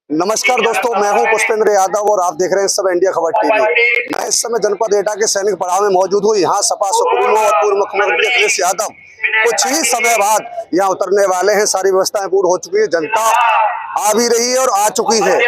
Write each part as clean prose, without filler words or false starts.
नमस्कार दोस्तों, मैं हूं पुष्पेंद्र यादव और आप देख रहे हैं सब इंडिया खबर टीवी। मैं इस समय जनपद एटा के सैनिक पड़ाव में मौजूद हूं। यहां सपा सुप्रीमो और पूर्व मुख्यमंत्री अखिलेश यादव कुछ ही समय बाद यहां उतरने वाले हैं। सारी व्यवस्थाएं पूर्ण हो चुकी है, जनता आ भी रही है और आ चुकी है।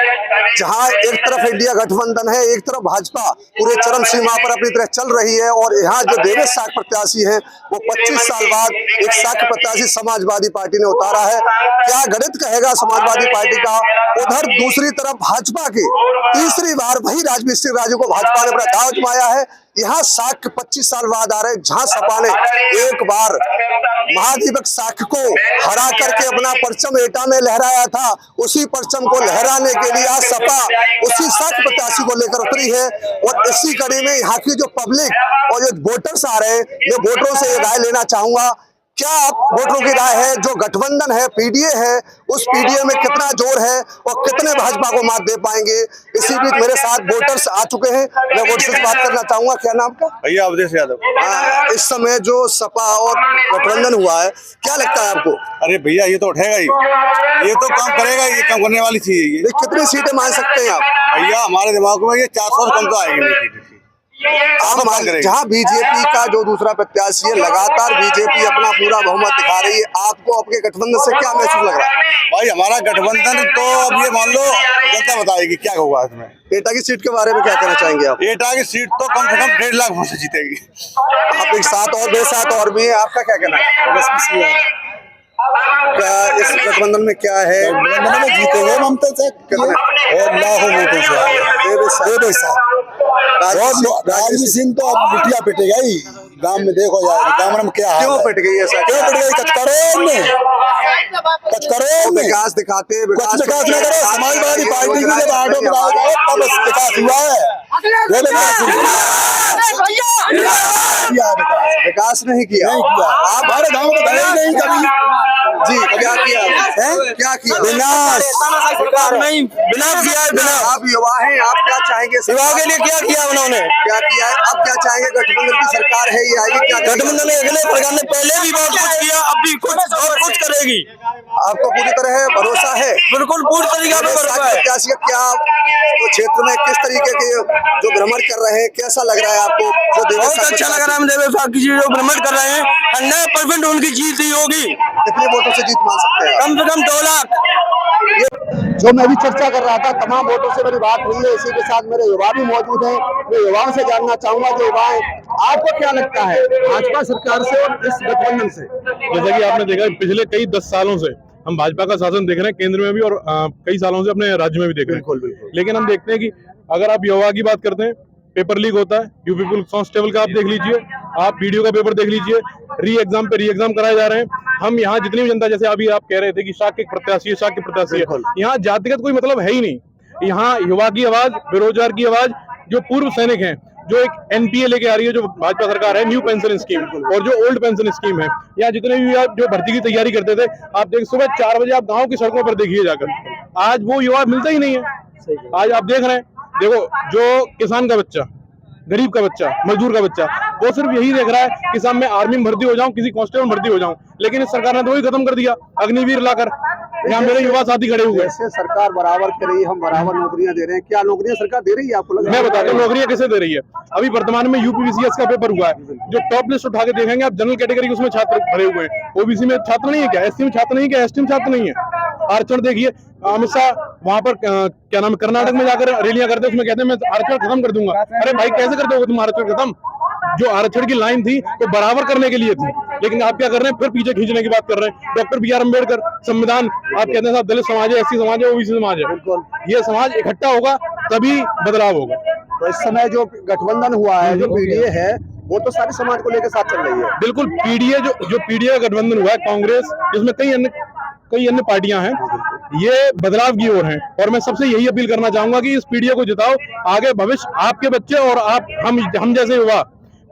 जहां एक तरफ इंडिया गठबंधन है, एक तरफ भाजपा पूरे चरम सीमा पर अपनी तरह चल रही है और यहाँ जो देवेश साख प्रत्याशी है वो 25 साल बाद एक साख प्रत्याशी समाजवादी पार्टी ने उतारा है। क्या गणित कहेगा समाजवादी पार्टी का। उधर दूसरी तरफ भाजपा के तीसरी बार वही राजमिस्त्री राजू को भाजपा ने अपना दाव जमाया है। यहाँ साख 25 साल बाद आ रहे हैं, जहां सपा ने एक बार महादीपक साख को हरा करके अपना परचम एटा में लहराया था, उसी परचम को लहराने के लिए आज सपा उसी साख प्रत्याशी को लेकर उतरी है। और इसी कड़ी में यहाँ की जो पब्लिक और जो वोटर्स आ रहे हैं, मैं वोटरों से ये राय लेना चाहूंगा। क्या वोटरों की राय है, जो गठबंधन है, पीडीए है, उस पीडीए में कितना जोर है और कितने भाजपा को मात दे पाएंगे। इसी बीच मेरे साथ वोटर्स आ चुके हैं, मैं वोटर्स से बात करना चाहूंगा। क्या नाम का? भैया अवधेश यादव। इस समय जो सपा और गठबंधन हुआ है, क्या लगता है आपको? अरे भैया ये तो उठेगा ही, ये तो काम करेगा, ये काम करने वाली चीज है। ये कितनी सीटें मान सकते हैं आप? भैया हमारे दिमाग में ये 400 से कम तो आएगी नहीं। जहां बीजेपी का जो दूसरा प्रत्याशी है, लगातार बीजेपी अपना पूरा बहुमत दिखा रही है, आपको आपके गठबंधन से क्या महसूस लग रहा है? भाई हमारा गठबंधन तो अब ये मान लो जनता बताएगी क्या होगा इसमें। एटा की सीट के बारे में क्या कहना चाहेंगे आप? एटा की सीट तो कम से कम 1.5 लाख वोट से जीतेगी। आप एक साथ और मेरे साथ और भी है, आपका क्या कहना है? क्या इस गठबंधन में क्या है? गठबंधन में जीतेंगे ममता से और लाखों वोटों से। राजवी सिंह तो अब बिटिया पिटेगा ही गांव में, देखो यार गांव में क्या क्यों पिट गई ऐसा? क्यों पिट गई? कचकरों में विकास दिखाते कुछ विकास न करो। समाजवादी पार्टी की जब आडो में तब विकास हुआ है। विकास नहीं किया आप हमारे गाँव में गए नहीं कभी जी। क्या किया है? क्या किया? विनाश नहीं, विनाश किया है। विनाश। आप युवा हैं, आप क्या चाहेंगे? युवा के लिए क्या किया उन्होंने? क्या किया है? अब क्या चाहेंगे? गठबंधन की सरकार है, ये आएगी, क्या गठबंधन ने अगले सरकार ने पहले भी बहुत कुछ किया, अब भी कुछ और कुछ करेगी। आपको पूरी तरह भरोसा है? बिल्कुल पूरी तरीके से भरोसा है। प्रत्याशी का क्या तो क्षेत्र में किस तरीके के जो भ्रमण कर रहे हैं, कैसा लग रहा है आपको? बहुत अच्छा लग रहा है। देवेश साख जी जो भ्रमण कर रहे हैं 100% उनकी जीत ही होगी। कितने वोटों से जीत मान सकते हैं? कम से कम 2 लाख। जो मैं भी चर्चा कर रहा था, तमाम वोटों से मेरी बात हुई है। इसी के साथ मेरे युवा भी मौजूद हैं। मैं युवाओं से जानना चाहूंगा, जो युवाएं, आपको क्या लगता है भाजपा सरकार से और इस गठबंधन से? जैसा कि आपने देखा पिछले कई 10 सालों से हम भाजपा का शासन देख रहे हैं, केंद्र में भी और कई सालों से अपने राज्य में भी देख रहे हैं। लेकिन हम देखते हैं कि अगर आप युवा की बात करते हैं, पेपर लीक होता है। यूपी पुलिस कांस्टेबल का आप देख लीजिए, आप वीडियो का पेपर देख लीजिए, री एग्जाम पे री एग्जाम कराए जा रहे हैं। हम यहाँ जितनी भी जनता, जैसे अभी आप कह रहे थे कि साख के प्रत्याशी है, यहाँ जातिगत कोई मतलब है ही नहीं। यहाँ युवा की आवाज, बेरोजगार की आवाज, जो पूर्व सैनिक हैं, जो एक एनपीए लेके आ रही है जो भाजपा सरकार है, न्यू पेंशन स्कीम, और जो ओल्ड पेंशन स्कीम है, या जितने भी आप जो भर्ती की तैयारी करते थे, आप देख सुबह 4 बजे आप गांव की सड़कों पर देखिए जाकर, आज वो युवा मिलता ही नहीं है। आज आप देख रहे हैं, देखो जो किसान का बच्चा, गरीब का बच्चा, मजदूर का बच्चा, वो सिर्फ यही देख रहा है कि साहब मैं आर्मी में भर्ती हो जाऊं, किसी कांस्टेबल में भर्ती हो जाऊं। लेकिन इस सरकार ने तो वही खत्म कर दिया, अग्निवीर लाकर। यहाँ मेरे युवा साथी खड़े हुए। ऐसे सरकार बराबर कर रही है, हम बराबर नौकरियां दे रहे हैं, क्या नौकरियां सरकार दे रही है आपको लग रहा है? मैं बताता हूँ नौकरियां कैसे दे रही है। अभी वर्तमान में यूपीवीसीएस का पेपर हुआ है, जो टॉप लिस्ट उठा के देखेंगे आप, जनरल कैटेगरी के उसमें छात्र भरे हुए हैं। ओबीसी में छात्र नहीं है क्या? एससी में छात्र नहीं है क्या? एसटी में छात्र नहीं है? आरक्षण देखिए, अमित शाह वहां पर क्या नाम है, कर्नाटक में जाकर रैलियां करते, उसमें कहते हैं मैं आरक्षण खत्म कर दूंगा। अरे भाई कैसे कर दोगे तुम आरक्षण खत्म? जो आरक्षण की लाइन थी वो बराबर करने के लिए थी, लेकिन आप क्या कर रहे हैं, फिर पीछे खींचने की बात कर रहे हैं। डॉक्टर बी आर अम्बेडकर, संविधान, आप कहते हैं साहब दलित समाज है, एससी समाज है, ओबीसी समाज है। बिल्कुल, ये समाज इकट्ठा होगा तभी बदलाव होगा। तो इस समय जो गठबंधन हुआ है, जो पीडीए है, वो तो सारे समाज को लेकर साथ चल रही है। बिल्कुल, पीडीए जो पीडीए का गठबंधन हुआ है, कांग्रेस जिसमें कई अन्य पार्टियां हैं, ये बदलाव की ओर हैं। और मैं सबसे यही अपील करना चाहूंगा कि इस पीडीए को जिताओ। आगे भविष्य आपके बच्चे और आप हम जैसे युवा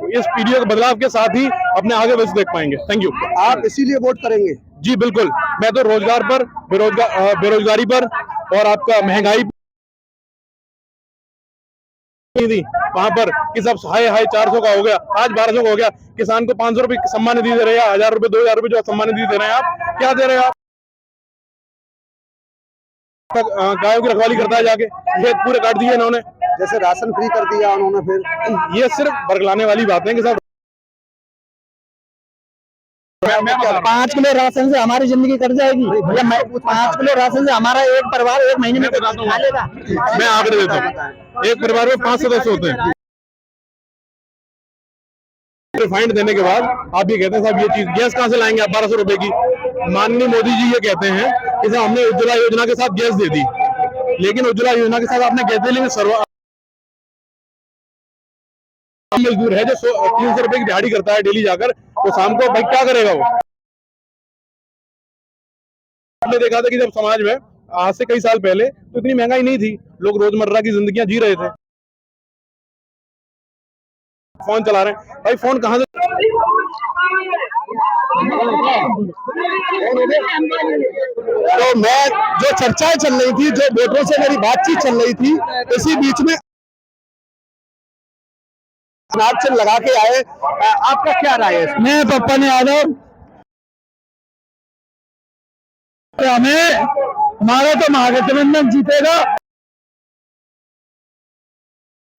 इस पीडीए के बदलाव के साथ ही अपने आगे भविष्य देख पाएंगे। Thank you. आप इसीलिए वोट करेंगे? जी बिल्कुल, मैं तो रोजगार पर, बेरोजगारी पर और आपका महंगाई थी वहां पर कि सब हाई 400 का हो गया, आज 1200 का हो गया। किसान को 500 रुपए सम्मान निधि दे रहे हैं, 1000 रुपए 2000 रुपए जो सम्मान निधि दे रहे हैं, आप क्या दे रहे हैं? आप गायों की रखवाली करता है जाके, खेत पूरे काट दिए इन्होंने, जैसे राशन फ्री कर दिया उन्होंने, फिर ये सिर्फ बरगलाने वाली बातें कि साहब 5 किलो राशन से हमारी जिंदगी कट जाएगी भैया। 5 किलो राशन से हमारा एक परिवार 1 महीने में खा लेगा। मैं आंकड़े देता हूँ, एक परिवार में 5 सदस्य होते हैं। रिफाइंड देने के बाद आप ये कहते हैं साहब ये चीज गैस कहाँ से लाएंगे आप 1200 रुपए की। माननीय मोदी जी ये कहते हैं कि साहब हमने उज्ज्वला योजना के साथ गैस दे दी, लेकिन उज्ज्वला योजना के साथ आपने गैस दे, लेकिन सर्व मजदूर है जो 300 रुपए की दिहाड़ी करता है डेली जाकर, तो शाम को भाई क्या करेगा वो। हमने देखा था कि जब समाज में आज से कई साल पहले तो इतनी महंगाई नहीं थी, लोग रोजमर्रा की जिंदगियां जी रहे थे। फोन चला रहे हैं भाई, फोन कहाँ से तो मैं जो चर्चाएं चल रही थी, जो वोटरों से मेरी बातचीत चल रही थी, इसी बीच में नाचन लगा के आए। आपका क्या राय है? मैं पप्पन यादव, हमें हमारा तो महागठबंधन जीतेगा।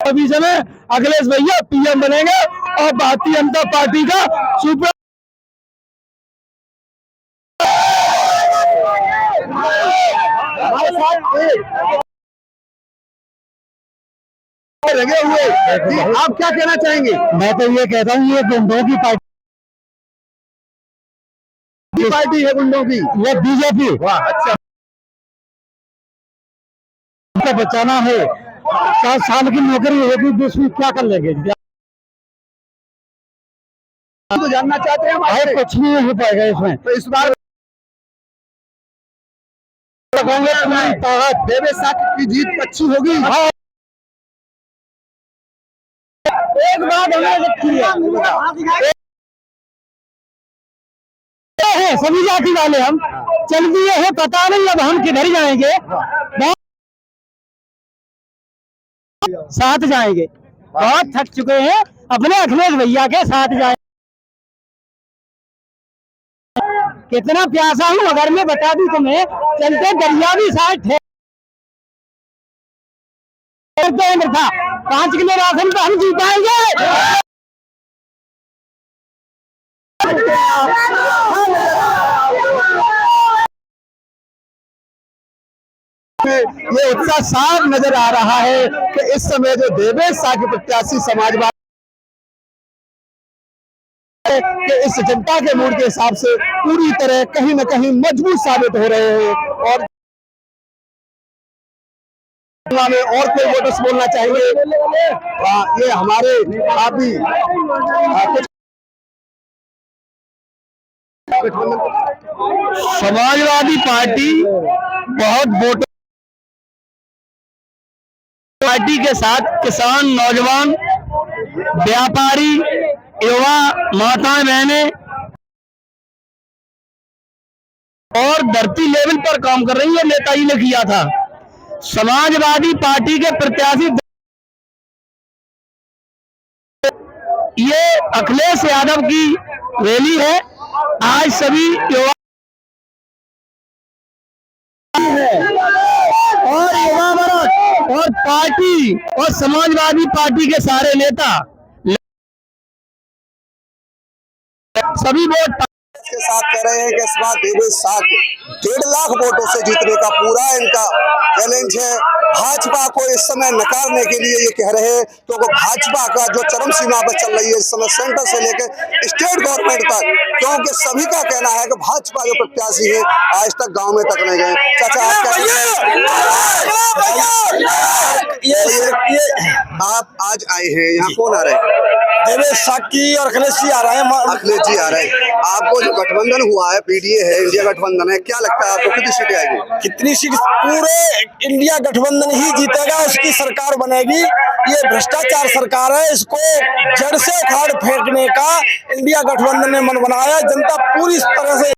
अभी समय अखिलेश भैया पीएम बनेंगे और भारतीय जनता पार्टी का सुपर लगे हुए कि आप क्या कहना चाहेंगे? मैं तो ये कहता हूँ ये गुंडों की पार्टी है, गुंडों की, ये बीजेपी अच्छा को बचाना है। 7 साल की नौकरी होगी तो उसमें क्या कर लेंगे? तो जानना चाहते हैं भाई कुछ नहीं हो पाएगा इसमें। तो इस बार देवेश साहब की जीत अच्छी होगी। हाँ, एक बात हमें रखी है, सभी जाति वाले हम चल दिए हैं, पता नहीं अब हम किधर जाएंगे। साथ जाएंगे, बहुत थक चुके हैं, अपने अखिलेश भैया के साथ जाए। कितना प्यासा हूँ अगर मैं बता दूं तुम्हें, चलते दरिया भी साथ है। 5 किलो राशन तो हम जीताएंगे। ये उत्साह साफ नजर आ रहा है कि इस समय जो देवेश साह के प्रत्याशी समाजवादी के इस जनता के मूड के हिसाब से पूरी तरह कहीं न कहीं मजबूत साबित हो रहे हैं। और में और कोई वोटर्स बोलना चाहेंगे? ये हमारे काफी कुछ समाजवादी पार्टी बहुत वोटर पार्टी के साथ किसान, नौजवान, व्यापारी, युवा, माताएं, बहनें और धरती लेवल पर काम कर रही है। नेताजी ने किया था। समाजवादी पार्टी के प्रत्याशी ये अखिलेश यादव की रैली है। आज सभी युवा और युवा वर्ग और पार्टी और समाजवादी पार्टी के सारे नेता सभी वोट के साथ कह रहे हैं कि इस बार देवेश साह 1.5 लाख वोटों से जीतने का पूरा इनका चैलेंज है। भाजपा को इस समय नकारने के लिए ये कह रहे हैं, क्योंकि भाजपा का जो चरम सीमा पर चल रही है इस समय, सेंटर से लेकर स्टेट गवर्नमेंट तक, क्योंकि सभी का कहना है कि भाजपा जो प्रत्याशी है आज तक गांव में तक नहीं गए। चाचा आप आप आज आए हैं यहाँ, कौन आ रहे हैं? देवेश साह की और अखिलेश जी आ रहे हैं। अखिलेश जी आ रहे हैं। आपको जो गठबंधन हुआ है, पीडीए है, इंडिया गठबंधन है, क्या लगता है आपको कितनी सीटें आएगी? कितनी सीट? पूरे इंडिया गठबंधन ही जीतेगा, उसकी सरकार बनेगी। ये भ्रष्टाचार सरकार है, इसको जड़ से उखाड़ फेंकने का इंडिया गठबंधन ने मन बनाया। जनता पूरी तरह से